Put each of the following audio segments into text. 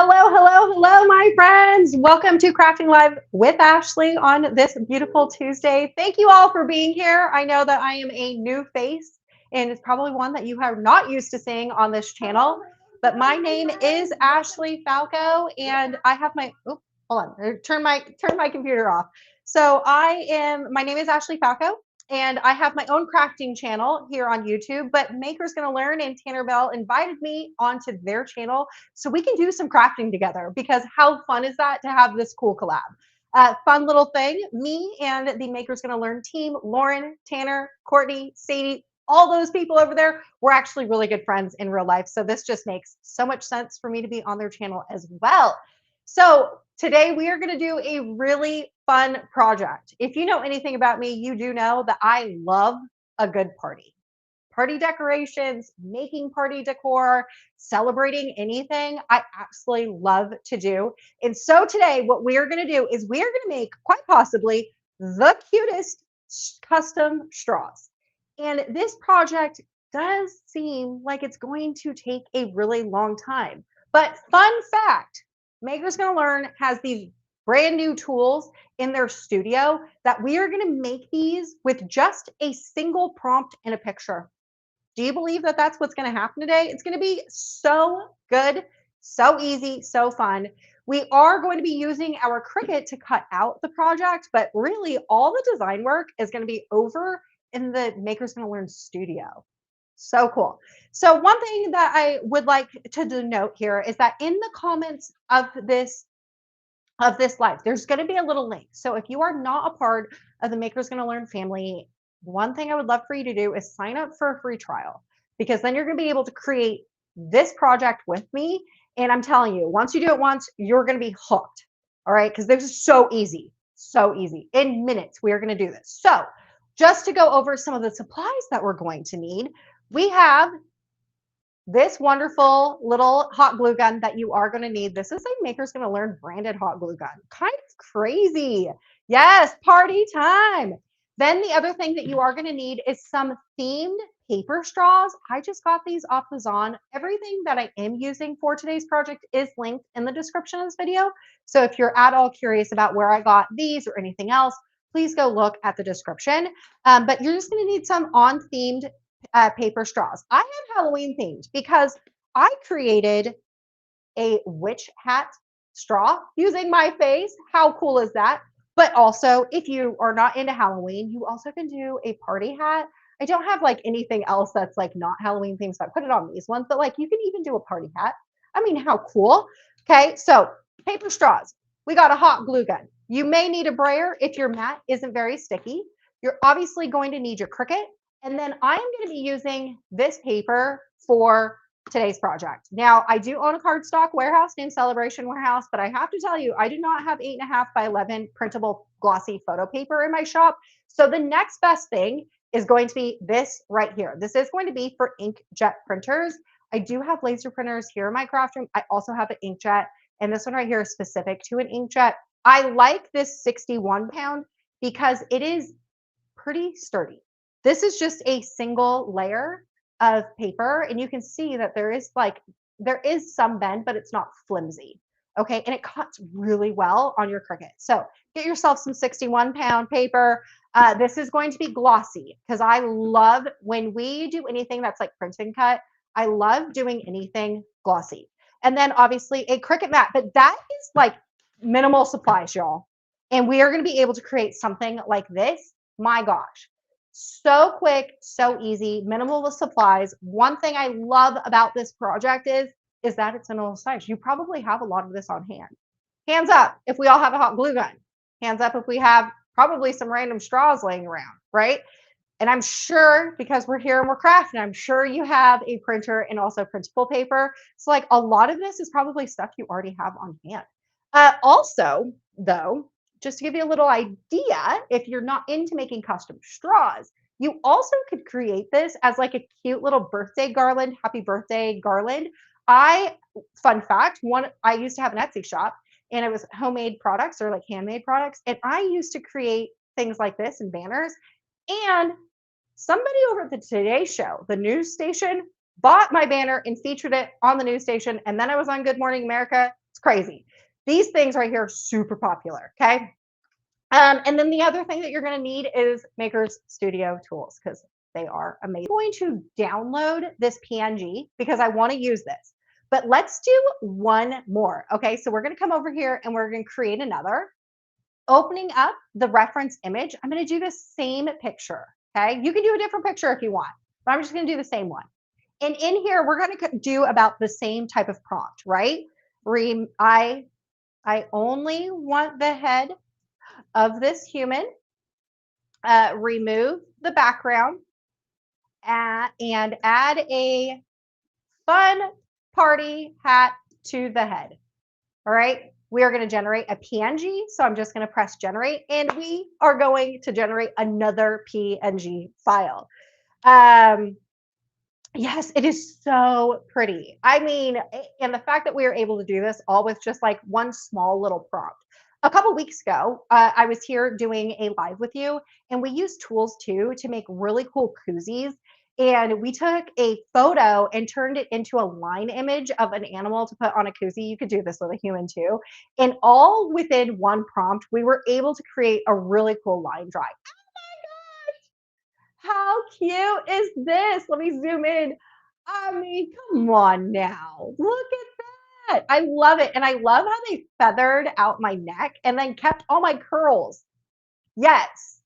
Hello, my friends. Welcome to Crafting Live with Ashley on this beautiful Tuesday. Thank you all for being here. I know that I am a new face, and it's probably one that you are not used to seeing on this channel. But my name is Ashley Falco, and I have my hold on, turn my computer off. My name is Ashley Falco, and I have my own crafting channel here on YouTube. But Maker's Gonna Learn and Tanner Bell invited me onto their channel so we can do some crafting together, because how fun is that to have this cool collab? Fun little thing. Me and the Maker's Gonna Learn team, Lauren, Tanner, Courtney, Sadie, all those people over there, we're actually really good friends in real life. So this just makes so much sense for me to be on their channel as well. So today we are going to do a really fun project. If you know anything about me, you do know that I love a good party. Party decorations, making party decor, celebrating anything, I absolutely love to do. And so today, what we are going to do is we are going to make quite possibly the cutest custom straws. And this project does seem like it's going to take a really long time. But fun fact, Maker's Gonna Learn has these brand new tools in their studio that we are going to make these with just a single prompt and a picture. Do you believe that that's what's going to happen today? It's going to be so good, so easy, so fun. We are going to be using our Cricut to cut out the project, but really all the design work is going to be over in the Maker's Gonna Learn studio. So cool. So one thing that I would like to denote here is that in the comments of this live, there's going to be a little link. So if you are not a part of the Maker's Gonna Learn family, one thing I would love for you to do is sign up for a free trial, because then you're going to be able to create this project with me. And I'm telling you, once you do it once, you're going to be hooked. All right. Because this is so easy. So easy. In minutes, we are going to do this. So just to go over some of the supplies that we're going to need, we have this wonderful little hot glue gun that you are going to need. This is a Maker's Gonna Learn branded hot glue gun. Kind of crazy. Yes, party time. Then the other thing that you are going to need is some themed paper straws. I just got these off Amazon. Everything that I am using for today's project is linked in the description of this video. So if you're at all curious about where I got these or anything else, please go look at the description. But you're just going to need some on-themed paper straws. I have Halloween themed because I created a witch hat straw using my face. How cool is that? But also, if you are not into Halloween, you also can do a party hat. I don't have like anything else that's like not Halloween themed, so I put it on these ones, but like you can even do a party hat. I mean, how cool. Okay, so paper straws. We got a hot glue gun. You may need a brayer if your mat isn't very sticky. You're obviously going to need your Cricut. And then I'm going to be using this paper for today's project. Now, I do own a cardstock warehouse named Celebration Warehouse, but I have to tell you, I do not have 8.5 by 11 printable glossy photo paper in my shop. So the next best thing is going to be this right here. This is going to be for inkjet printers. I do have laser printers here in my craft room. I also have an inkjet, and this one right here is specific to an inkjet. I like this 61 pound because it is pretty sturdy. This is just a single layer of paper, and you can see that there is some bend, but it's not flimsy. Okay, and it cuts really well on your Cricut. So get yourself some 61 pound paper. This is going to be glossy because I love when we do anything that's like print and cut. I love doing anything glossy. And then obviously a Cricut mat, but that is like minimal supplies, y'all. And we are going to be able to create something like this. My gosh. So quick, so easy, minimal with supplies. One thing I love about this project is that it's minimal size. You probably have a lot of this on hand. Hands up if we all have a hot glue gun. Hands up if we have probably some random straws laying around, right? And I'm sure, because we're here and we're crafting, I'm sure you have a printer and also printable paper. So like a lot of this is probably stuff you already have on hand. Also, though, just to give you a little idea, if you're not into making custom straws, you also could create this as like a cute little birthday garland, happy birthday garland. Fun fact, I used to have an Etsy shop, and it was homemade products or like handmade products. And I used to create things like this and banners. And somebody over at the Today Show, the news station, bought my banner and featured it on the news station. And then I was on Good Morning America. It's It's crazy. These things right here are super popular, okay? And then the other thing that you're going to need is Maker's Studio tools because they are amazing. I'm going to download this PNG because I want to use this. But let's do one more. Okay, so we're going to come over here and we're going to create another. Opening up the reference image, I'm going to do the same picture. Okay, you can do a different picture if you want, but I'm just going to do the same one. And in here, we're going to do about the same type of prompt, right? I only want the head of this human, remove the background, and add a fun party hat to the head. All right, we are going to generate a PNG. So I'm just going to press generate and we are going to generate another PNG file. Yes, it is so pretty. I mean, and the fact that we are able to do this all with just like one small little prompt. A couple weeks ago, I was here doing a live with you, and we used tools too to make really cool koozies. And we took a photo and turned it into a line image of an animal to put on a koozie. You could do this with a human too. And all within one prompt, we were able to create a really cool line drawing. How cute is this? Let me zoom in. I mean, come on now. Look at that. I love it. And I love how they feathered out my neck and then kept all my curls. Yes.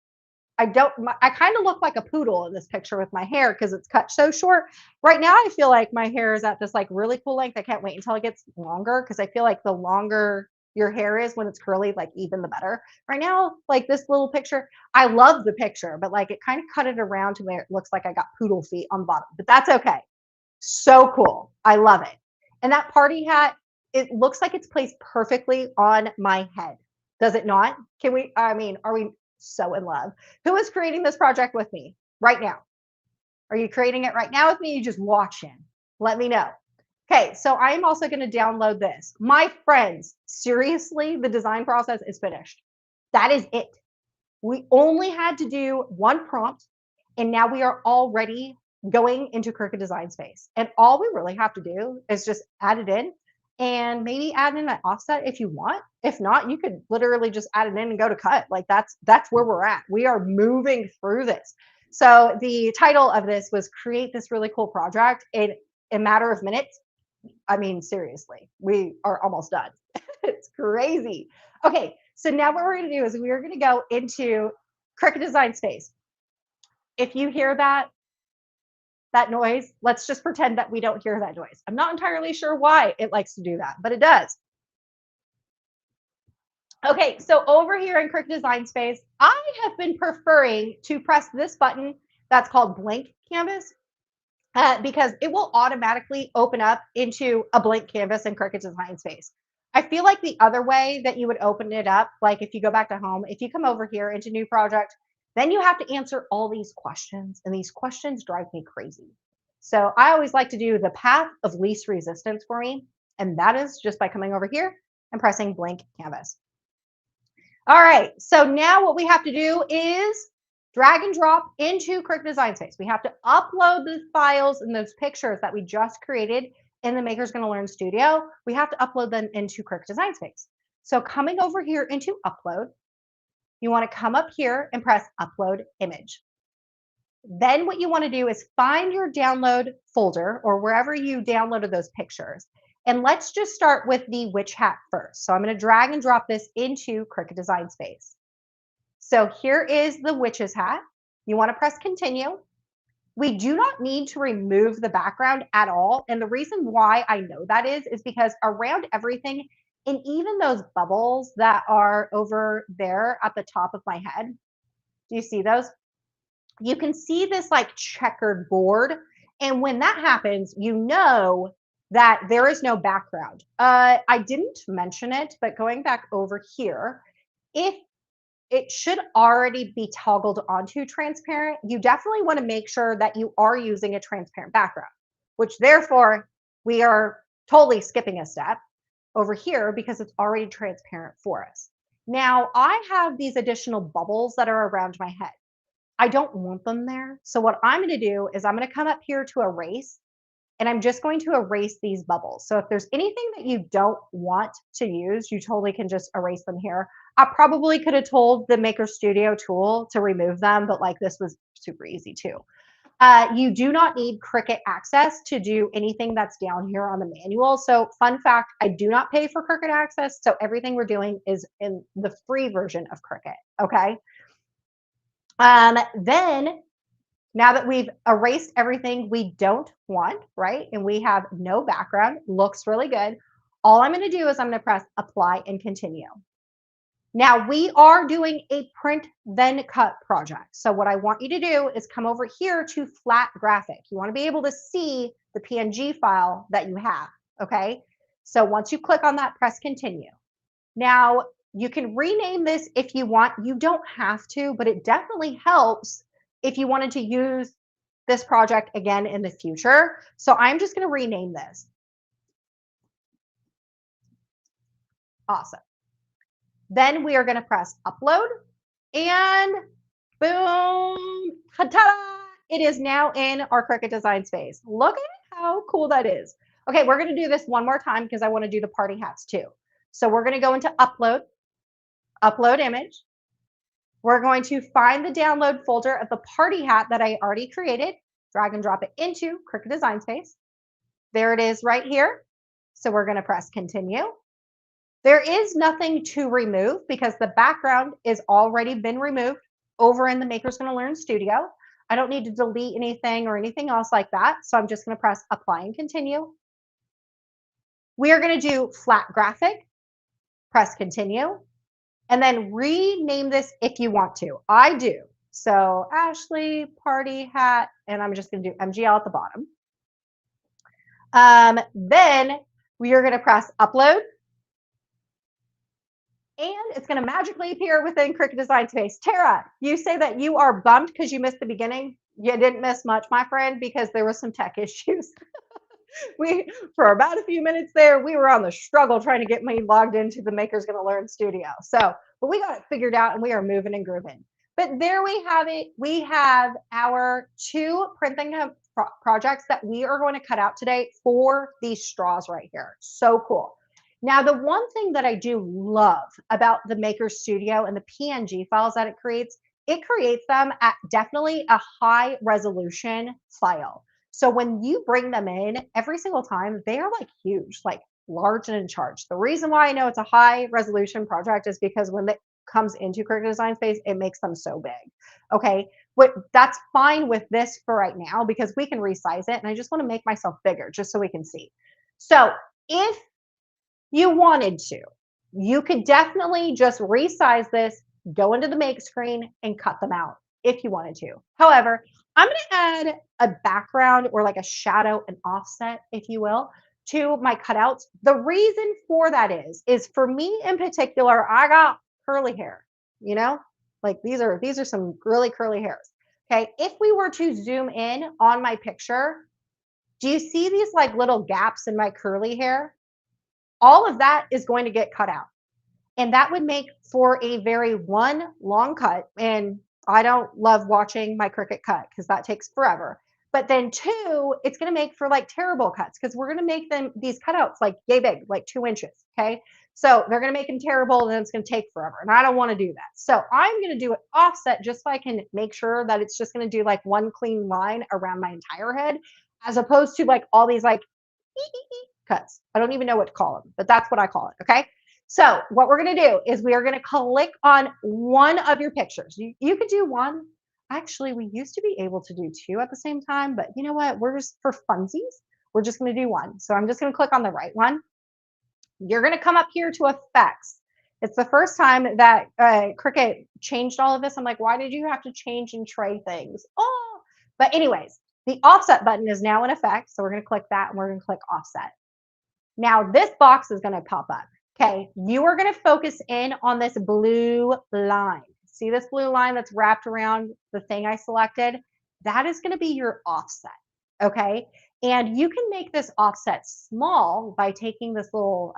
I kind of look like a poodle in this picture with my hair because it's cut so short. Right now, I feel like my hair is at this like really cool length. I can't wait until it gets longer because I feel like the longer your hair is when it's curly, like even the better. Right now, like this little picture, I love the picture, but like it kind of cut it around to where it looks like I got poodle feet on the bottom, but that's okay. So cool. I love it. And that party hat, it looks like it's placed perfectly on my head. Does it not? I mean, are we so in love? Who is creating this project with me right now? Are you creating it right now with me? You just watching? Let me know. Okay, so I'm also going to download this. My friends, seriously, the design process is finished. That is it. We only had to do one prompt, and now we are already going into Cricut Design Space. And all we really have to do is just add it in and maybe add in an offset if you want. If not, you could literally just add it in and go to cut. Like that's where we're at. We are moving through this. So the title of this was create this really cool project in a matter of minutes. I mean, seriously, we are almost done. It's crazy. Okay, so now what we're going to do is we are going to go into Cricut Design Space. If you hear that noise, let's just pretend that we don't hear that noise. I'm not entirely sure why it likes to do that, but it does. Okay, so over here in Cricut Design Space, I have been preferring to press this button that's called Blank Canvas because it will automatically open up into a blank canvas in Cricut Design Space. I feel like the other way that you would open it up, like if you go back to home, if you come over here into new project, then you have to answer all these questions, and these questions drive me crazy. So I always like to do the path of least resistance for me, and that is just by coming over here and pressing blank canvas. All right, so now what we have to do is drag and drop into Cricut Design Space. We have to upload the files and those pictures that we just created in the Maker's Gonna Learn Studio. We have to upload them into Cricut Design Space. So coming over here into upload, you want to come up here and press upload image. Then what you want to do is find your download folder or wherever you downloaded those pictures. And let's just start with the witch hat first. So I'm going to drag and drop this into Cricut Design Space. So here is the witch's hat. You want to press continue. We do not need to remove the background at all. And the reason why I know that is because around everything, and even those bubbles that are over there at the top of my head, do you see those? You can see this like checkered board. And when that happens, you know that there is no background. I didn't mention it, but going back over here, if it should already be toggled onto transparent, you definitely want to make sure that you are using a transparent background, which therefore we are totally skipping a step over here because it's already transparent for us. Now I have these additional bubbles that are around my head. I don't want them there. So what I'm going to do is I'm going to come up here to erase, and I'm just going to erase these bubbles. So if there's anything that you don't want to use, you totally can just erase them here. I probably could have told the Maker Studio tool to remove them, but like this was super easy too. You do not need Cricut access to do anything that's down here on the manual. So fun fact, I do not pay for Cricut access. So everything we're doing is in the free version of Cricut, okay? Then now that we've erased everything we don't want, right? And we have no background, looks really good. All I'm gonna do is I'm gonna press apply and continue. Now we are doing a print then cut project. So what I want you to do is come over here to flat graphic. You want to be able to see the PNG file that you have, okay? So once you click on that, press continue. Now you can rename this if you want. You don't have to, but it definitely helps if you wanted to use this project again in the future. So I'm just going to rename this. Awesome. Then we are going to press upload and boom, ta-da! It is now in our Cricut design space. Look at how cool that is. Okay, we're going to do this one more time because I want to do the party hats too. So we're going to go into upload, upload image. We're going to find the download folder of the party hat that I already created, drag and drop it into Cricut design space. There it is right here. So we're going to press continue. There is nothing to remove because the background is already been removed over in the Maker's Gonna Learn Studio. I don't need to delete anything or anything else like that. So I'm just gonna press apply and continue. We are gonna do flat graphic, press continue, and then rename this if you want to. I do. So Ashley party hat, and I'm just gonna do MGL at the bottom. Then we are gonna press upload. And it's going to magically appear within Cricut Design Space. Tara, you say that you are bummed because you missed the beginning. You didn't miss much, my friend, because there were some tech issues. For about a few minutes there, we were on the struggle trying to get me logged into the Maker's Gonna Learn Studio. So, but we got it figured out and we are moving and grooving. But there we have it. We have our two printing projects that we are going to cut out today for these straws right here. So cool. Now, the one thing that I do love about the Maker Studio and the PNG files that it creates them at definitely a high resolution file. So when you bring them in every single time, they are like huge, like large and in charge. The reason why I know it's a high resolution project is because when it comes into Cricut Design Space, it makes them so big. Okay, that's fine with this for right now because we can resize it. And I just want to make myself bigger just so we can see. So if you wanted to, you could definitely just resize this, go into the make screen and cut them out if you wanted to. However, I'm going to add a background or like a shadow, an offset, if you will, to my cutouts. The reason for that is for me in particular, I got curly hair, you know, like these are some really curly hairs. Okay. If we were to zoom in on my picture, do you see these like little gaps in my curly hair? All of that is going to get cut out. And that would make for a very long cut. And I don't love watching my Cricut cut because that takes forever. But then two, it's going to make for like terrible cuts because we're going to make these cutouts like yay big, like 2 inches. Okay. So they're going to make them terrible and it's going to take forever. And I don't want to do that. So I'm going to do it offset just so I can make sure that it's just going to do like one clean line around my entire head, as opposed to like all these like cuts. I don't even know what to call them, but that's what I call it. Okay. So what we're going to do is we are going to click on one of your pictures. You could do one. Actually, we used to be able to do 2 at the same time, but you know what? We're just for funsies. We're just going to do one. So I'm just going to click on the right one. You're going to come up here to effects. It's the first time that Cricut changed all of this. I'm like, why did you have to change and tray things? Oh, but anyways, the offset button is now in effect. So we're going to click that and we're going to click offset. Now this box is going to pop up. Okay, you are going to focus in on this blue line. See this blue line that's wrapped around the thing I selected? That is going to be your offset. Okay, and you can make this offset small by taking this little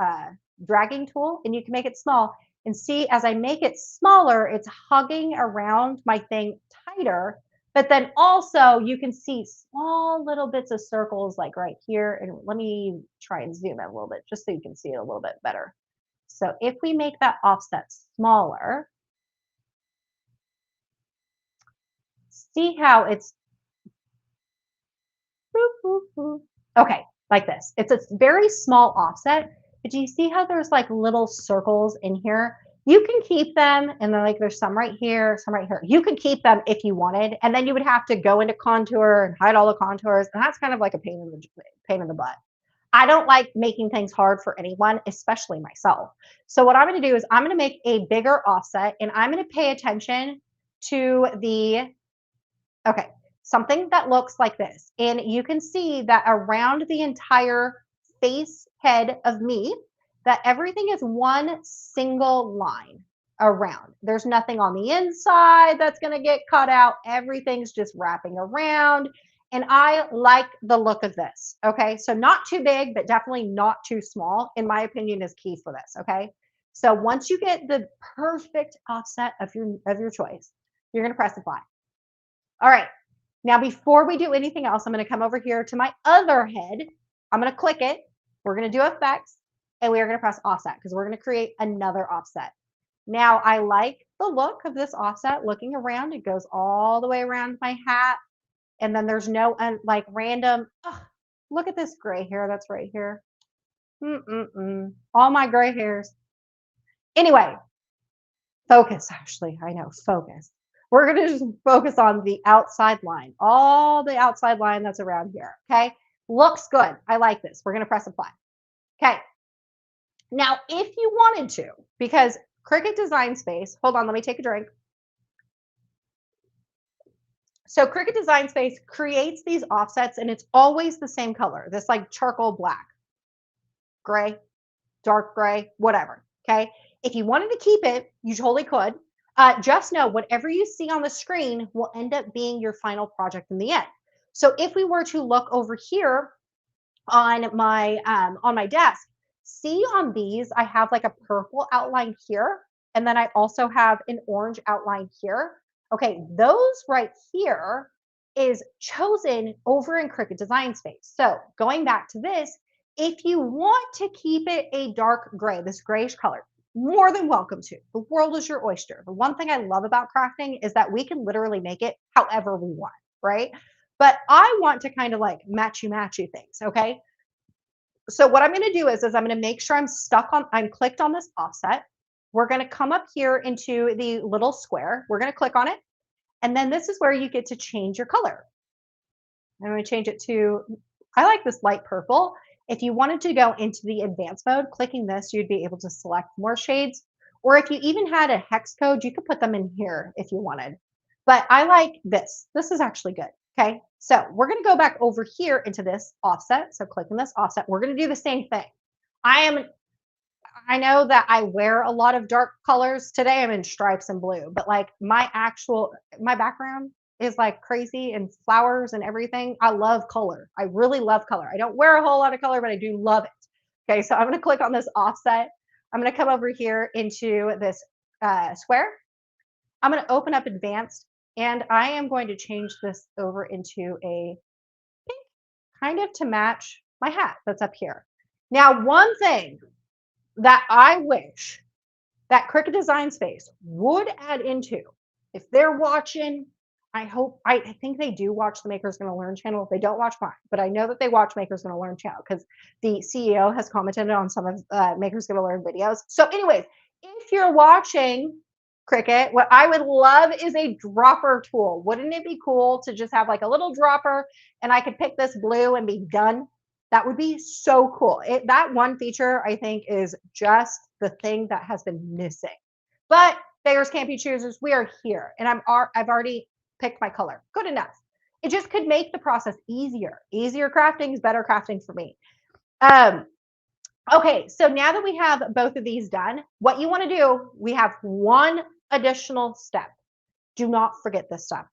dragging tool and you can make it small. And see, as I make it smaller, it's hugging around my thing tighter But then also you can see small little bits of circles like right here. And let me try and zoom in a little bit just so you can see it a little bit better. So if we make that offset smaller, see how it's okay, like this. It's a very small offset, but do you see how there's like little circles in here? You can keep them, and then like there's some right here, some right here. You could keep them if you wanted, and then you would have to go into contour and hide all the contours, and that's kind of like a pain in the butt. I don't like making things hard for anyone, especially myself. So what I'm going to do is I'm going to make a bigger offset, and I'm going to pay attention to the okay, something that looks like this. And you can see that around the entire face head of me, that everything is one single line around. There's nothing on the inside that's going to get cut out. Everything's just wrapping around. And I like the look of this. Okay. So not too big, but definitely not too small, in my opinion, is key for this. Okay. So once you get the perfect offset of your choice, you're going to press apply. All right. Now, before we do anything else, I'm going to come over here to my other head. I'm going to click it. We're going to do effects, and we are going to press offset because we're going to create another offset. Now, I like the look of this offset looking around. It goes all the way around my hat, and then there's no like random, look at this gray hair that's right here. All my gray hairs. Anyway, focus, Ashley. I know, focus. We're going to just focus on the outside line, all the outside line that's around here. Okay. Looks good. I like this. We're going to press apply. Okay. Now, if you wanted to, because Cricut Design Space, hold on, let me take a drink. So Cricut Design Space creates these offsets, and it's always the same color, this like charcoal black, gray, dark gray, whatever. Okay. If you wanted to keep it, you totally could. Just know whatever you see on the screen will end up being your final project in the end. So if we were to look over here on my desk, see on these, I have like a purple outline here, and then I also have an orange outline here. Okay, those right here is chosen over in Cricut Design Space. So going back to this, if you want to keep it a dark gray, this grayish color, more than welcome to. The world is your oyster. The one thing I love about crafting is that we can literally make it however we want, right? But I want to kind of like matchy things, okay? So what I'm going to do is I'm going to make sure I'm clicked on this offset. We're going to come up here into the little square. We're going to click on it. And then this is where you get to change your color. I'm going to change it to, I like this light purple. If you wanted to go into the advanced mode, clicking this, you'd be able to select more shades. Or if you even had a hex code, you could put them in here if you wanted. But I like this. This is actually good. Okay. So we're going to go back over here into this offset. So clicking this offset, we're going to do the same thing. I know that I wear a lot of dark colors. Today I'm in stripes and blue, but like my background is like crazy and flowers and everything. I love color. I really love color. I don't wear a whole lot of color, but I do love it. Okay, so I'm going to click on this offset. I'm going to come over here into this square. I'm going to open up advanced, and I am going to change this over into a pink, kind of to match my hat that's up here. Now, one thing that I wish that Cricut Design Space would add into, if they're watching, I think they do watch the Maker's Gonna Learn channel. They don't watch mine, but I know that they watch Maker's Gonna Learn channel because the CEO has commented on some of Maker's Gonna Learn videos. So anyways, if you're watching Cricut, what I would love is a dropper tool. Wouldn't it be cool to just have like a little dropper and I could pick this blue and be done? That would be so cool. That one feature, I think, is just the thing that has been missing. But beggars can't be choosers. We are here, and I've already picked my color. Good enough. It just could make the process easier. Easier crafting is better crafting for me. Okay, so now that we have both of these done, what you want to do, we have one additional step. Do not forget this step.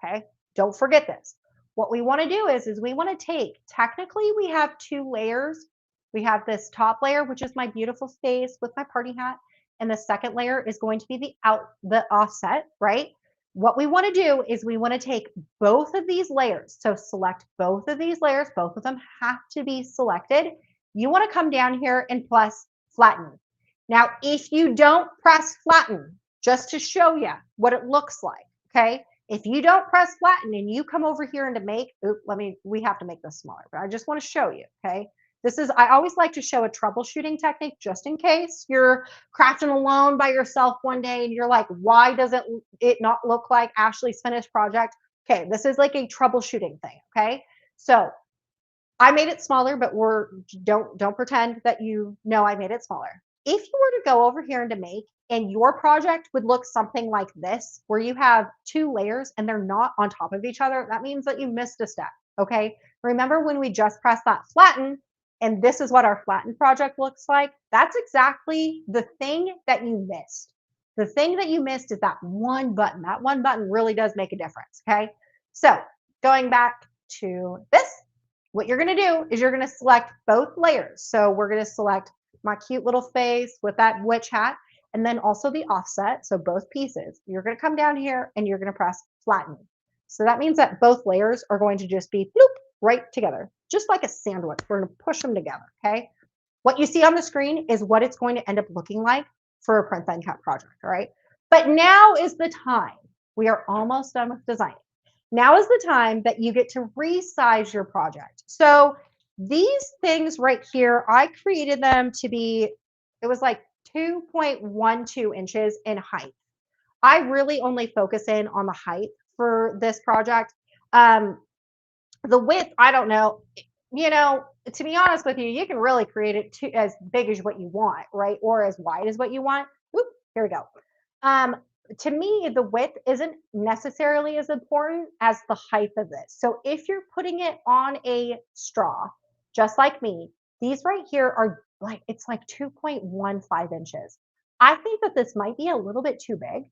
Okay, don't forget this. What we want to do is we want to take, technically we have two layers. We have this top layer, which is my beautiful face with my party hat. And the second layer is going to be the offset, right? what we want to do is we want to take both of these layers. So select both of these layers. Both of them have to be selected. You want to come down here and press flatten. Now, if you don't press flatten, just to show you what it looks like, okay? If you don't press flatten and you come over here and to make, we have to make this smaller, but I just want to show you, okay? I always like to show a troubleshooting technique just in case you're crafting alone by yourself one day and you're like, why doesn't it not look like Ashley's finished project? Okay, this is like a troubleshooting thing, okay? So I made it smaller, but don't pretend that you know I made it smaller. If you were to go over here and to make, and your project would look something like this, where you have two layers and they're not on top of each other, that means that you missed a step, okay? Remember when we just pressed that flatten, and this is what our flattened project looks like? That's exactly the thing that you missed. The thing that you missed is that one button. That one button really does make a difference, okay? So going back to this, what you're going to do is you're going to select both layers. So we're going to select my cute little face with that witch hat, and then also the offset. So both pieces. You're going to come down here and you're going to press flatten. So that means that both layers are going to just be bloop, right together, just like a sandwich. We're going to push them together, okay? What you see on the screen is what it's going to end up looking like for a print then cut project, all right? But now is the time. We are almost done with designing. Now is the time that you get to resize your project. So these things right here, I created them to be, it was like 2.12 inches in height. I really only focus in on the height for this project. The width, I don't know. You know, to be honest with you, you can really create it as big as what you want, right? Or as wide as what you want. Whoop, here we go. To me, the width isn't necessarily as important as the height of this. So if you're putting it on a straw, just like me, these right here are like, it's like 2.15 inches. I think that this might be a little bit too big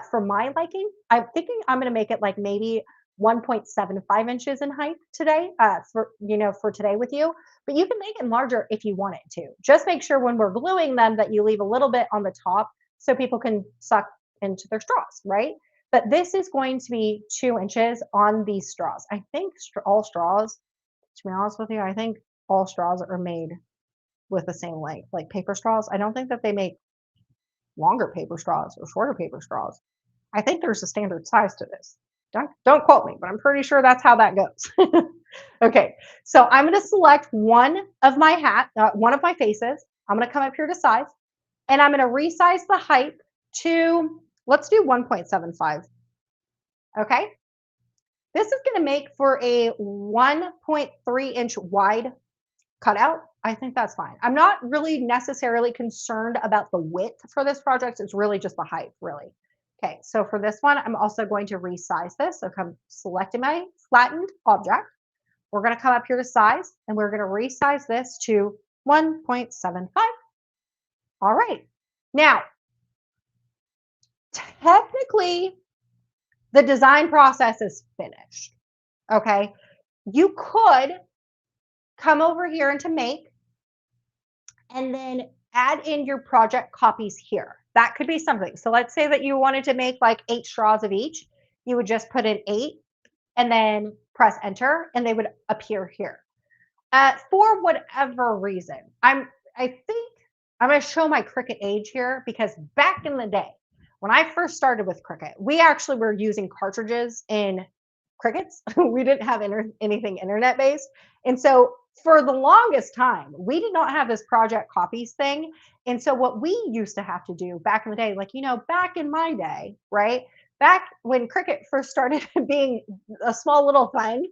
for my liking. I'm thinking I'm going to make it like maybe 1.75 inches in height today for today with you, but you can make it larger if you want it to. Just make sure when we're gluing them that you leave a little bit on the top so people can suck into their straws, right? But this is going to be 2 inches on these straws. I think all straws, to be honest with you, I think all straws are made with the same length, like paper straws. I don't think that they make longer paper straws or shorter paper straws. I think there's a standard size to this. Don't quote me, but I'm pretty sure that's how that goes. Okay, so I'm going to select one of my faces. I'm going to come up here to size, and I'm going to resize the height to, let's do 1.75. Okay, this is going to make for a 1.3 inch wide cutout. I think that's fine. I'm not really necessarily concerned about the width for this project. It's really just the height, really. Okay, so for this one, I'm also going to resize this. So come selecting my flattened object. We're going to come up here to size, and we're going to resize this to 1.75. All right. Now, technically, the design process is finished. Okay. You could come over here into make and then add in your project copies here. That could be something. So let's say that you wanted to make like 8 straws of each. You would just put in 8 and then press enter, and they would appear here. For whatever reason, I think I'm going to show my Cricut age here, because back in the day, when I first started with Cricut, we actually were using cartridges in Cricuts. We didn't have anything internet based. And so for the longest time, we did not have this project copies thing. And so what we used to have to do back in the day, like, back in my day, right? Back when Cricut first started being a small little thing,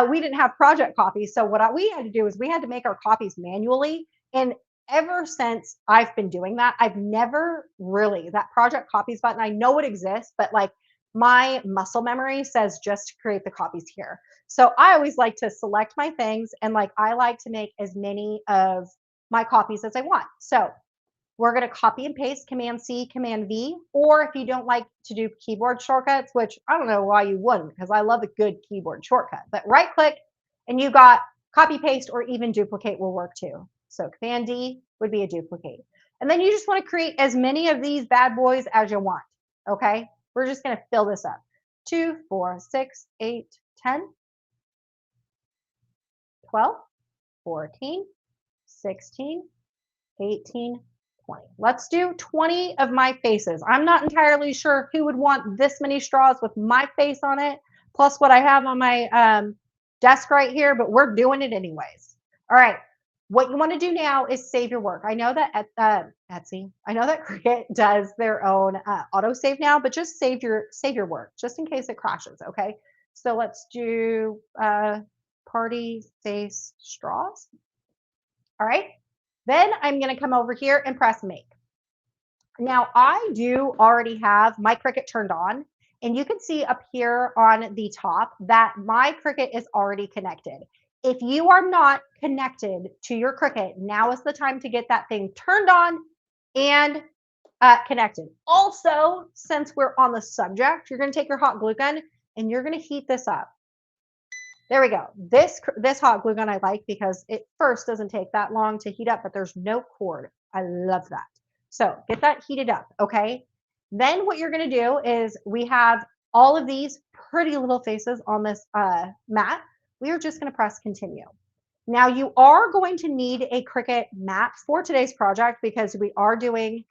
we didn't have project copies. So what we had to do is we had to make our copies manually. And ever since I've been doing that, I've never really, that project copies button, I know it exists, but like my muscle memory says just to create the copies here. So I always like to select my things, and like I like to make as many of my copies as I want. So we're going to copy and paste, Command C, Command V, or if you don't like to do keyboard shortcuts, which I don't know why you wouldn't, because I love a good keyboard shortcut, but right click and you got copy paste, or even duplicate will work too. So Command D would be a duplicate. And then you just want to create as many of these bad boys as you want. Okay. We're just going to fill this up. 2, 4, 6, 8, 10, 12, 14, 16, 18, 20. Let's do 20 of my faces. I'm not entirely sure who would want this many straws with my face on it, plus what I have on my desk right here, but we're doing it anyways. All right. What you want to do now is save your work. I know that Etsy, I know that Cricut does their own autosave now, but just save your work just in case it crashes. Okay. So let's do party face straws. All right. Then I'm going to come over here and press make. Now I do already have my Cricut turned on, and you can see up here on the top that my Cricut is already connected. If you are not connected to your Cricut, now is the time to get that thing turned on and connected. Also, since we're on the subject, you're going to take your hot glue gun and you're going to heat this up. There we go. This hot glue gun I like because it first doesn't take that long to heat up, but there's no cord. I love that. So get that heated up, okay? Then what you're going to do is we have all of these pretty little faces on this mat. We are just going to press continue. Now you are going to need a Cricut mat for today's project because we are doing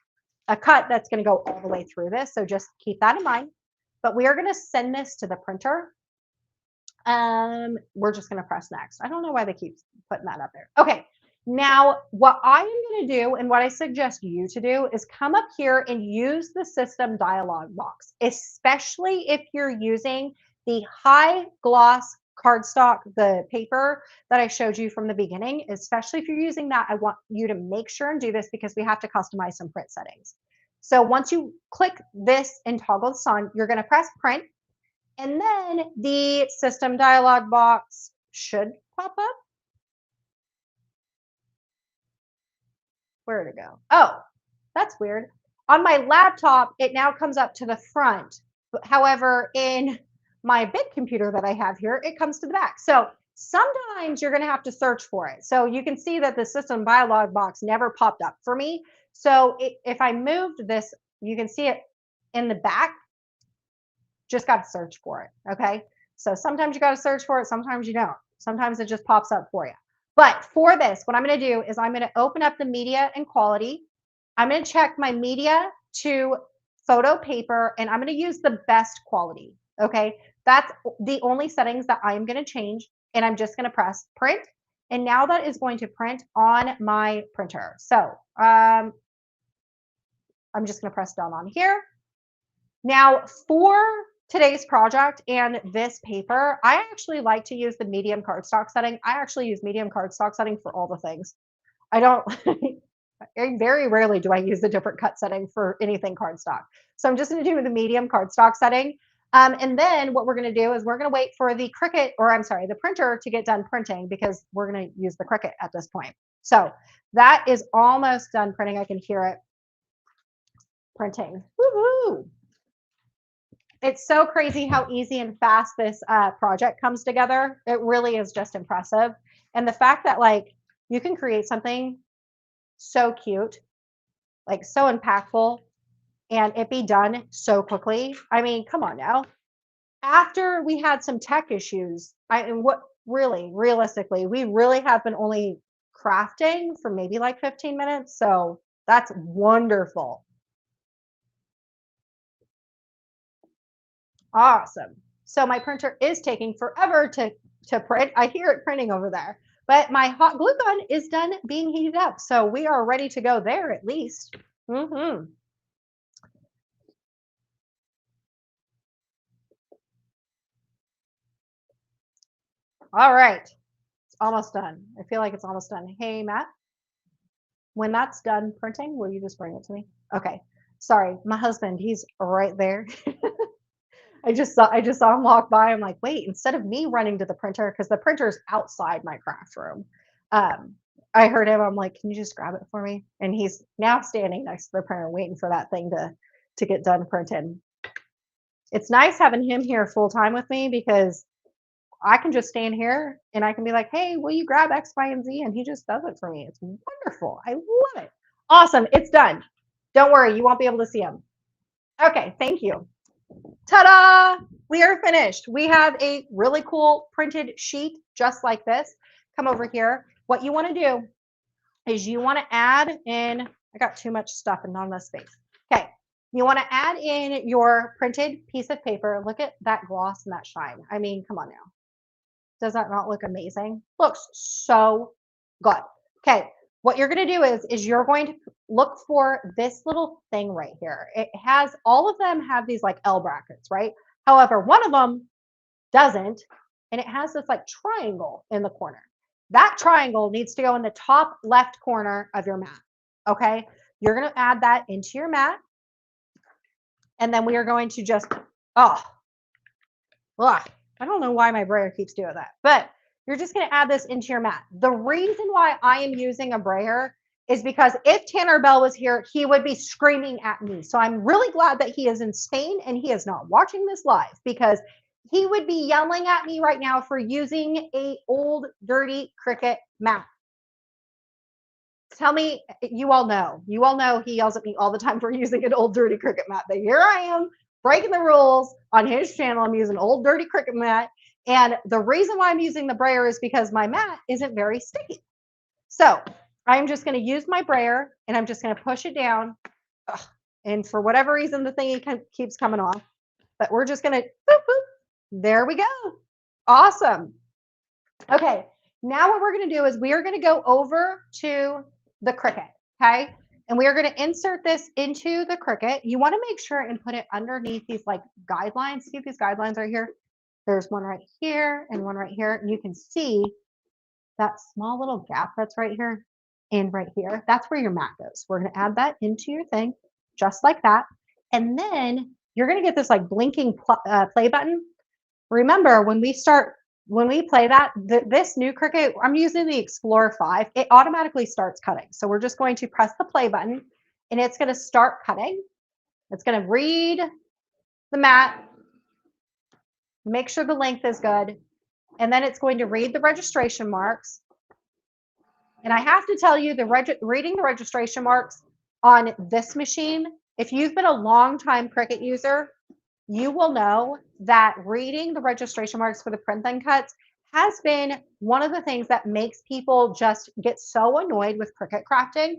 a cut that's going to go all the way through this. So just keep that in mind. But we are going to send this to the printer. We're just going to press next. I don't know why they keep putting that up there. Okay. Now what I am going to do and what I suggest you to do is come up here and use the system dialog box, especially if you're using the high gloss cardstock, the paper that I showed you from the beginning, especially if you're using that, I want you to make sure and do this because we have to customize some print settings. So once you click this and toggle this on, you're going to press print. And then the system dialog box should pop up. Where'd it go? Oh, that's weird. On my laptop, it now comes up to the front. However, in my big computer that I have here, it comes to the back. So sometimes you're going to have to search for it. So you can see that the system dialog box never popped up for me. So if I moved this, you can see it in the back. Just got to search for it. Okay. So sometimes you got to search for it. Sometimes you don't. Sometimes it just pops up for you. But for this, what I'm going to do is I'm going to open up the media and quality. I'm going to check my media to photo paper, and I'm going to use the best quality. Okay. That's the only settings that I'm going to change. And I'm just going to press print. And now that is going to print on my printer. So I'm just going to press done on here. Now for today's project and this paper, I actually like to use the medium cardstock setting. I actually use medium cardstock setting for all the things. I don't, very rarely do I use a different cut setting for anything cardstock. So I'm just going to do the medium cardstock setting. And then what we're going to do is we're going to wait for the Cricut, or I'm sorry, the printer to get done printing because we're going to use the Cricut at this point. So that is almost done printing. I can hear it printing. Woohoo! It's so crazy how easy and fast this project comes together. It really is just impressive. And the fact that like you can create something so cute, like so impactful, and it be done so quickly. I mean, come on now. After we had some tech issues, and what really, realistically, we really have been only crafting for maybe like 15 minutes. So that's wonderful. Awesome. So my printer is taking forever to print. I hear it printing over there, but my hot glue gun is done being heated up. So we are ready to go there at least. Mm-hmm. All right. It's almost done. I feel like it's almost done. Hey, Matt, when that's done printing, will you just bring it to me? Okay. Sorry, my husband, he's right there. I just saw him walk by. I'm like, wait, instead of me running to the printer, because the printer's outside my craft room. I heard him. I'm like, can you just grab it for me? And he's now standing next to the printer waiting for that thing to get done printing. It's nice having him here full time with me because I can just stand here and I can be like, hey, will you grab X, Y, and Z? And he just does it for me. It's wonderful. I love it. Awesome. It's done. Don't worry. You won't be able to see him. Okay. Thank you. Ta-da! We are finished. We have a really cool printed sheet just like this. Come over here. What you want to do is you want to add in, I got too much stuff and not enough space. Okay. You want to add in your printed piece of paper. Look at that gloss and that shine. I mean, come on now. Does that not look amazing? Looks so good. Okay. What you're going to do is you're going to look for this little thing right here. It has, all of them have these like L brackets, right? However, one of them doesn't, and it has this like triangle in the corner. That triangle needs to go in the top left corner of your mat. Okay. You're going to add that into your mat. And then we are going to just, ugh, I don't know why my brayer keeps doing that, but you're just going to add this into your mat. The reason why I am using a brayer is because if Tanner Bell was here, he would be screaming at me. So I'm really glad that he is in Spain and he is not watching this live, because he would be yelling at me right now for using a old dirty Cricut mat. Tell me, you all know he yells at me all the time for using an old dirty Cricut mat, but here I am breaking the rules on his channel. I'm using old dirty Cricut mat. And the reason why I'm using the brayer is because my mat isn't very sticky. So I'm just going to use my brayer and I'm just going to push it down. Ugh. And for whatever reason, the thing keeps coming off, but we're just going to, boop, boop. There we go. Awesome. Okay. Now what we're going to do is we are going to go over to the Cricut. Okay. And we are going to insert this into the Cricut. You want to make sure and put it underneath these like guidelines. See if these guidelines are here. There's one right here and one right here. And you can see that small little gap that's right here and right here. That's where your mat goes. We're going to add that into your thing just like that. And then you're going to get this like blinking play button. Remember, when we play that, this new Cricut, I'm using the Explorer 5, it automatically starts cutting. So we're just going to press the play button and it's going to start cutting. It's going to read the mat, make sure the length is good, and then it's going to read the registration marks. And I have to tell you, reading the registration marks on this machine, if you've been a long time Cricut user, you will know that reading the registration marks for the print and cuts has been one of the things that makes people just get so annoyed with Cricut crafting.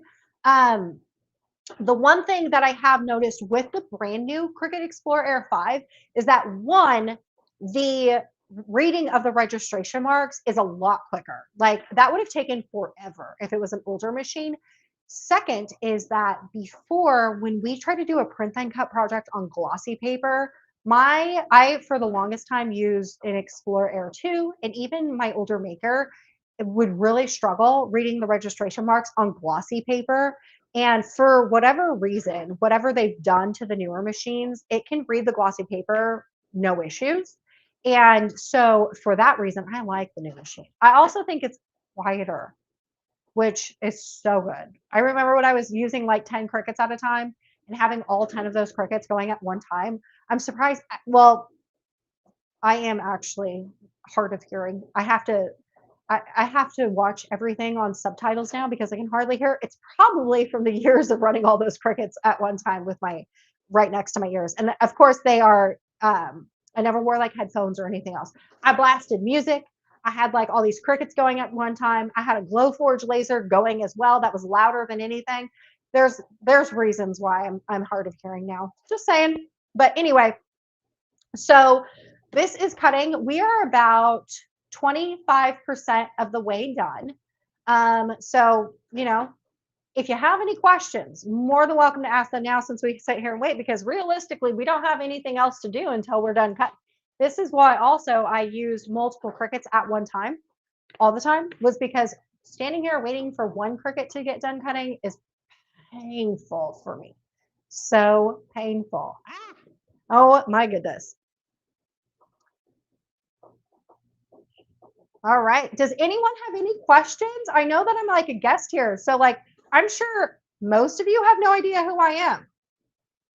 The one thing that I have noticed with the brand new Cricut Explorer Air 5 is that one, the reading of the registration marks is a lot quicker. Like that would have taken forever if it was an older machine. Second is that before, when we try to do a print and cut project on glossy paper, I for the longest time used an Explorer Air 2, and even my older maker would really struggle reading the registration marks on glossy paper. And for whatever reason, whatever they've done to the newer machines, it can read the glossy paper, no issues. And so for that reason, I like the new machine. I also think it's quieter, which is so good. I remember when I was using like 10 Cricuts at a time and having all 10 of those Cricuts going at one time. I'm surprised. Well, I am actually hard of hearing. I have to watch everything on subtitles now because I can hardly hear. It's probably from the years of running all those Cricuts at one time with my right next to my ears. And of course they are, I never wore like headphones or anything else. I blasted music. I had like all these Cricuts going at one time. I had a Glowforge laser going as well. That was louder than anything. There's reasons why I'm hard of hearing now. Just saying. But anyway, so this is cutting. We are about 25% of the way done. So, you know, if you have any questions, more than welcome to ask them now since we sit here and wait, because realistically, we don't have anything else to do until we're done cutting. This is why also I used multiple Cricuts at one time, all the time, was because standing here waiting for one Cricut to get done cutting is painful for me. So painful. Oh my goodness. All right. Does anyone have any questions? I know that I'm like a guest here. So like, I'm sure most of you have no idea who I am.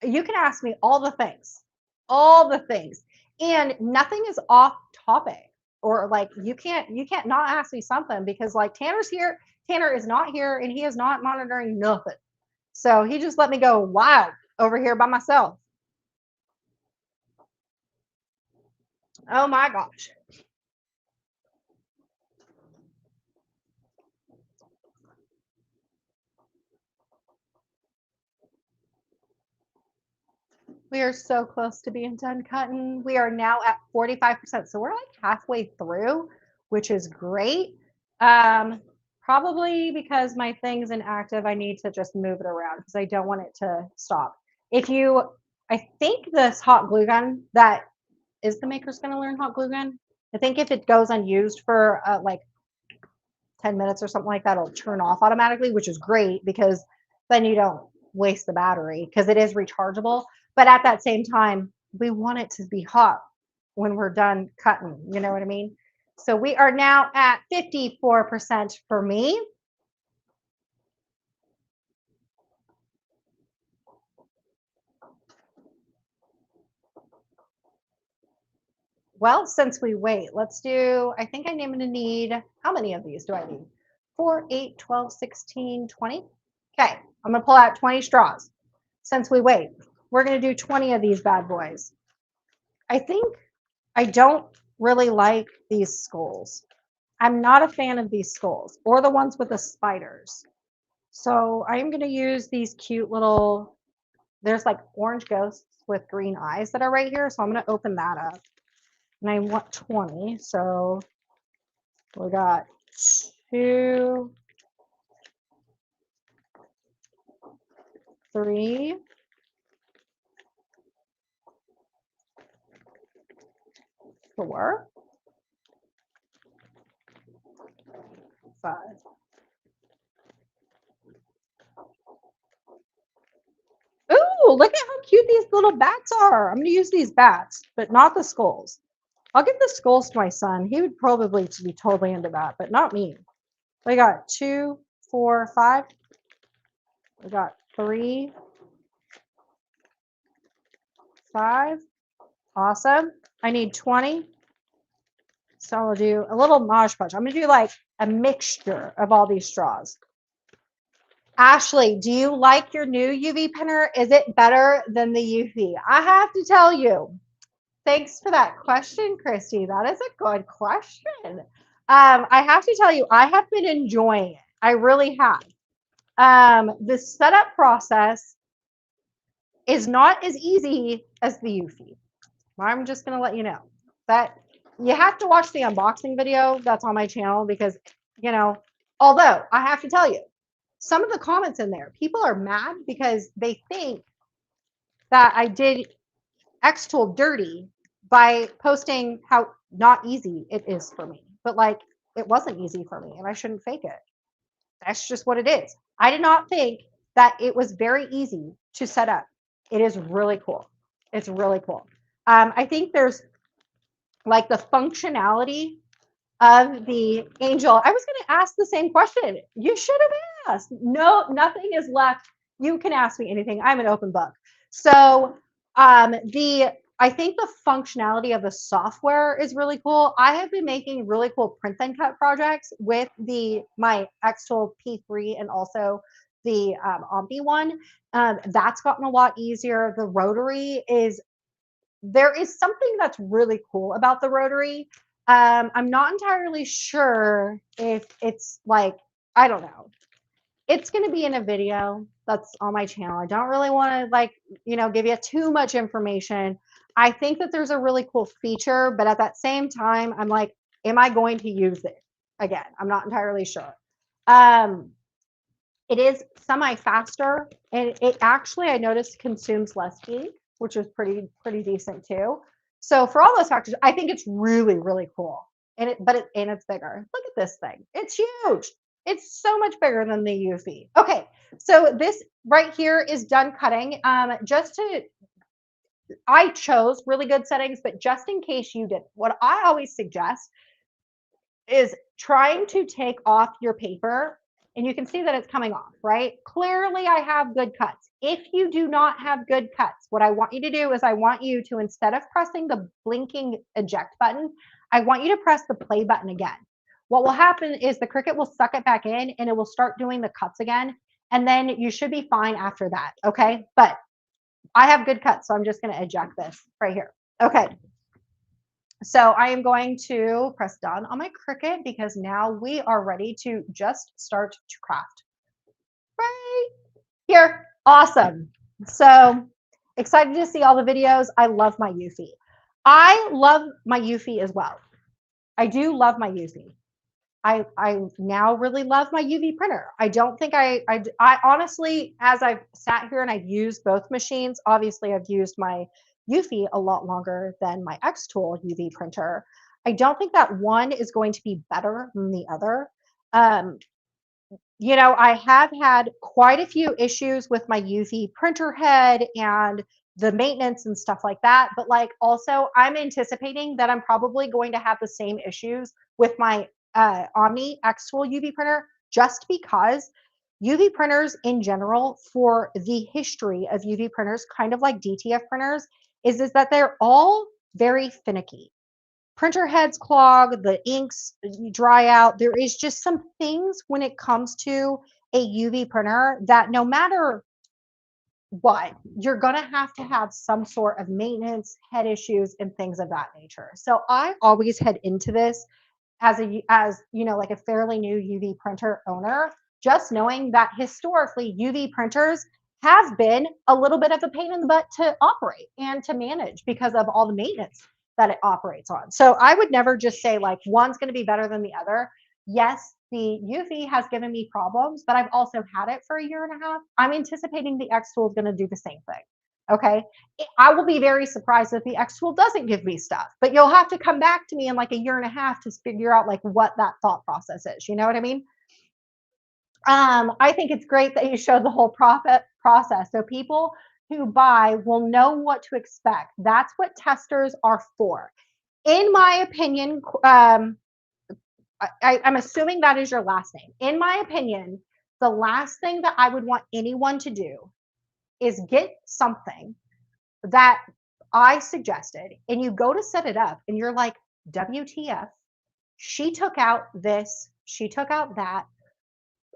You can ask me all the things, and nothing is off topic, or like you can't not ask me something, because like Tanner's here. Tanner is not here and he is not monitoring nothing. So he just let me go wild over here by myself. Oh my gosh. We are so close to being done cutting. We are now at 45%. So we're like halfway through, which is great. Um, Probably because my thing's inactive, I need to just move it around because I don't want it to stop. If you, I think this hot glue gun that is the maker's going to learn hot glue gun. I think if it goes unused for like 10 minutes or something like that, it'll turn off automatically, which is great because then you don't waste the battery because it is rechargeable. But at that same time, we want it to be hot when we're done cutting. You know what I mean? So we are now at 54% for me. Well, since we wait, let's do, I think I'm going to need, how many of these do I need? 4, 8, 12, 16, 20. Okay, I'm going to pull out 20 straws. Since we wait, we're going to do 20 of these bad boys. I think I don't really like these skulls. I'm not a fan of these skulls or the ones with the spiders. So I'm going to use these cute little, there's like orange ghosts with green eyes that are right here. So I'm going to open that up. And I want 20. So we got 2, 3, 4, 5. Ooh, look at how cute these little bats are. I'm going to use these bats, but not the skulls. I'll give the skulls to my son. He would probably be totally into that, but not me. We got 2, 4, 5. We got 3, 5. Awesome. I need 20. So I'll do a little Mod Podge. I'm going to do like a mixture of all these straws. Ashley, do you like your new UV pinner? Is it better than the UV? I have to tell you, thanks for that question, Christy. That is a good question. I have to tell you, I have been enjoying it. I really have. The setup process is not as easy as the UV. I'm just going to let you know that you have to watch the unboxing video that's on my channel because, you know, although I have to tell you, some of the comments in there, people are mad because they think that I did Xtool dirty by posting how not easy it is for me. But like, it wasn't easy for me and I shouldn't fake it. That's just what it is. I did not think that it was very easy to set up. It is really cool. It's really cool. I think there's like the functionality of the angel. I was going to ask the same question. You should have asked. No, nothing is left. You can ask me anything. I'm an open book. So I think the functionality of the software is really cool. I have been making really cool print and cut projects with my Xtool P3 and also the Omni one. That's gotten a lot easier. The rotary is, there is something that's really cool about the rotary. I'm not entirely sure if it's like, I don't know. It's going to be in a video that's on my channel. I don't really want to like, give you too much information. I think that there's a really cool feature, but at that same time, I'm like, am I going to use it? Again, I'm not entirely sure. It is semi-faster, and it actually, I noticed, consumes less heat, which is pretty decent too. So for all those factors, I think it's really, really cool. And it's bigger. Look at this thing. It's huge. It's so much bigger than the UV. Okay, so this right here is done cutting. I chose really good settings, but just in case you did, what I always suggest is trying to take off your paper, and you can see that it's coming off, right? Clearly I have good cuts. If you do not have good cuts, what I want you to do is I want you to, instead of pressing the blinking eject button, I want you to press the play button again. What will happen is the Cricut will suck it back in and it will start doing the cuts again. And then you should be fine after that, okay? But I have good cuts, so I'm just gonna eject this right here. Okay. So I am going to press done on my Cricut because now we are ready to just start to craft. Right here. Awesome. So excited to see all the videos. I love my Eufy. I love my Eufy as well. I do love my Eufy. I now really love my UV printer. I don't think I honestly, as I've sat here and I've used both machines, obviously I've used my Eufy a lot longer than my Xtool UV printer. I don't think that one is going to be better than the other. Um, I have had quite a few issues with my UV printer head and the maintenance and stuff like that. But like also, I'm anticipating that I'm probably going to have the same issues with my Omni X-Tool UV printer just because UV printers in general, for the history of UV printers, kind of like DTF printers, is that they're all very finicky. Printer heads clog, the inks dry out. There is just some things when it comes to a UV printer that no matter what, you're going to have some sort of maintenance, head issues, and things of that nature. So I always head into this as like a fairly new UV printer owner, just knowing that historically UV printers have been a little bit of a pain in the butt to operate and to manage because of all the maintenance that it operates on. So I would never just say like one's going to be better than the other. Yes, the UV has given me problems, but I've also had it for a year and a half. I'm anticipating the X tool is going to do the same thing. Okay. I will be very surprised if the X tool doesn't give me stuff, but you'll have to come back to me in like a year and a half to figure out like what that thought process is. You know what I mean? I think it's great that you showed the whole profit process so people who buy will know what to expect. That's what testers are for. In my opinion, I'm assuming that is your last name. In my opinion, the last thing that I would want anyone to do is get something that I suggested and you go to set it up and you're like, WTF, she took out this, she took out that.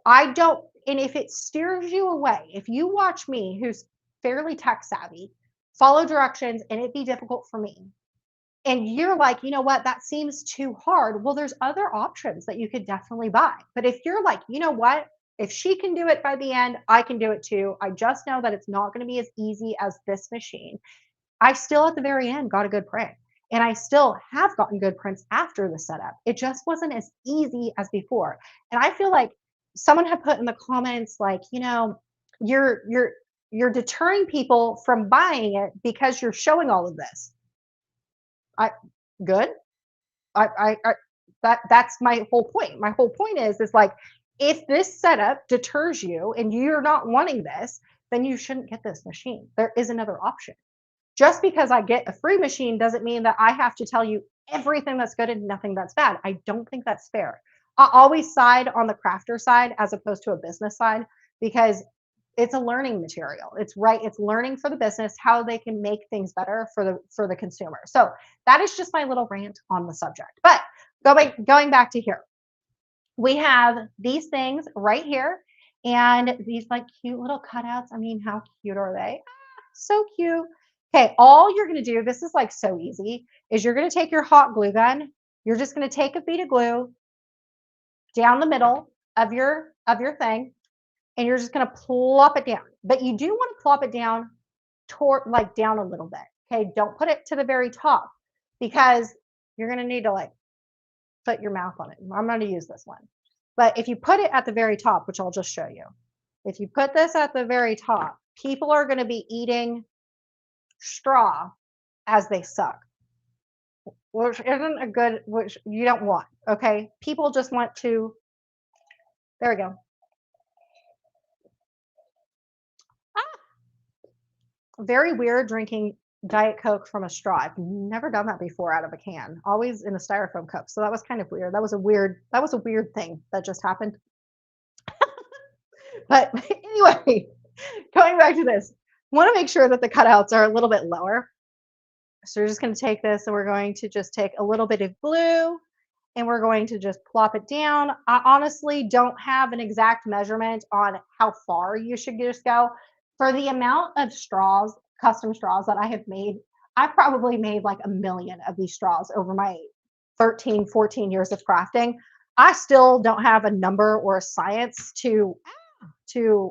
I don't, and if it steers you away, if you watch me, who's fairly tech savvy, follow directions and it be difficult for me, and you're like, you know what, that seems too hard. Well, there's other options that you could definitely buy. But if you're like, you know what, if she can do it by the end, I can do it too. I just know that it's not going to be as easy as this machine. I still at the very end got a good print. And I still have gotten good prints after the setup. It just wasn't as easy as before. And I feel like someone had put in the comments like, you're you're deterring people from buying it because you're showing all of this. I good. I that's my whole point. My whole point is like if this setup deters you and you're not wanting this, then you shouldn't get this machine. There is another option. Just because I get a free machine doesn't mean that I have to tell you everything that's good and nothing that's bad. I don't think that's fair. I always side on the crafter side as opposed to a business side because it's a learning material. It's right. It's learning for the business how they can make things better for the consumer. So that is just my little rant on the subject. But going back to here, we have these things right here and these like cute little cutouts. I mean, how cute are they? So cute. Okay, all you're going to do, this is like so easy, is you're going to take your hot glue gun. You're just going to take a bead of glue down the middle of your thing and you're just going to plop it down. But you do want to plop it down toward like down a little bit. Okay, don't put it to the very top because you're going to need to like put your mouth on it. I'm going to use this one. But if you put it at the very top, which I'll just show you, if you put this at the very top, people are going to be eating straw as they suck, which isn't a good, which you don't want. Okay. People just want to, there we go. Very weird drinking Diet Coke from a straw. I've never done that before out of a can, always in a styrofoam cup. So that was kind of weird. That was a weird thing that just happened. But anyway, going back to this, want to make sure that the cutouts are a little bit lower. So we're just going to take this and we're going to just take a little bit of glue and we're going to just plop it down. I honestly don't have an exact measurement on how far you should just go. For the amount of straws, custom straws that I have made, I probably made like a million of these straws over my 13, 14 years of crafting. I still don't have a number or a science to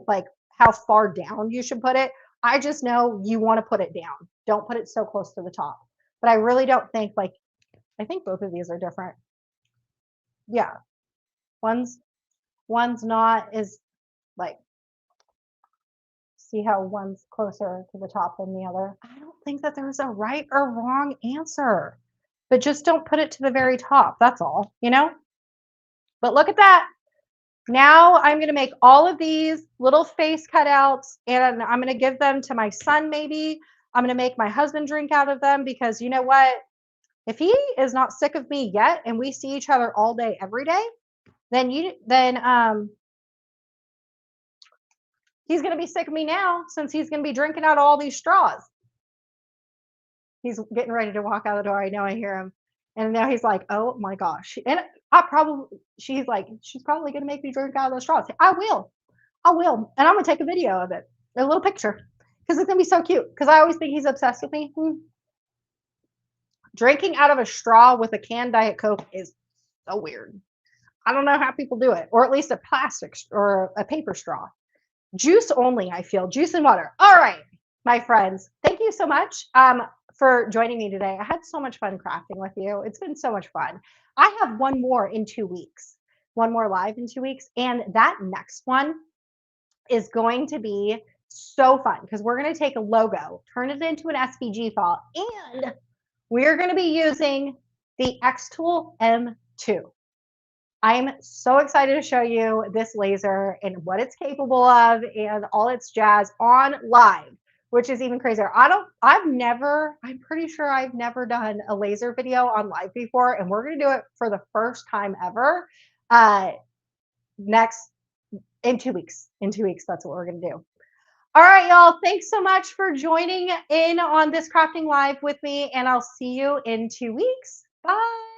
like how far down you should put it. I just know you want to put it down. Don't put it so close to the top. But I really don't think like I think both of these are different. Yeah. One's one's not as like see how one's closer to the top than the other. I don't think that there's a right or wrong answer. But just don't put it to the very top. That's all, you know? But look at that. Now I'm going to make all of these little face cutouts and I'm going to give them to my son maybe. I'm going to make my husband drink out of them because you know what? If he is not sick of me yet and we see each other all day every day, then he's going to be sick of me now since he's going to be drinking out all these straws. He's getting ready to walk out the door. I know I hear him. And now he's like, oh my gosh. And she's probably going to make me drink out of those straws. I will. And I'm going to take a video of it, a little picture, because it's going to be so cute. Because I always think he's obsessed with me. Drinking out of a straw with a canned Diet Coke is so weird. I don't know how people do it, or at least a plastic or a paper straw. Juice only, I feel. Juice and water. All right, my friends. Thank you so much for joining me today. I had so much fun crafting with you. It's been so much fun. I have one more in 2 weeks, one more live in 2 weeks. And that next one is going to be so fun because we're going to take a logo, turn it into an SVG file, and we're going to be using the X-Tool M2. I'm so excited to show you this laser and what it's capable of and all its jazz on live, which is even crazier. I'm pretty sure I've never done a laser video on live before, and we're going to do it for the first time ever in 2 weeks. In 2 weeks, that's what we're going to do. All right, y'all. Thanks so much for joining in on this crafting live with me, and I'll see you in 2 weeks. Bye.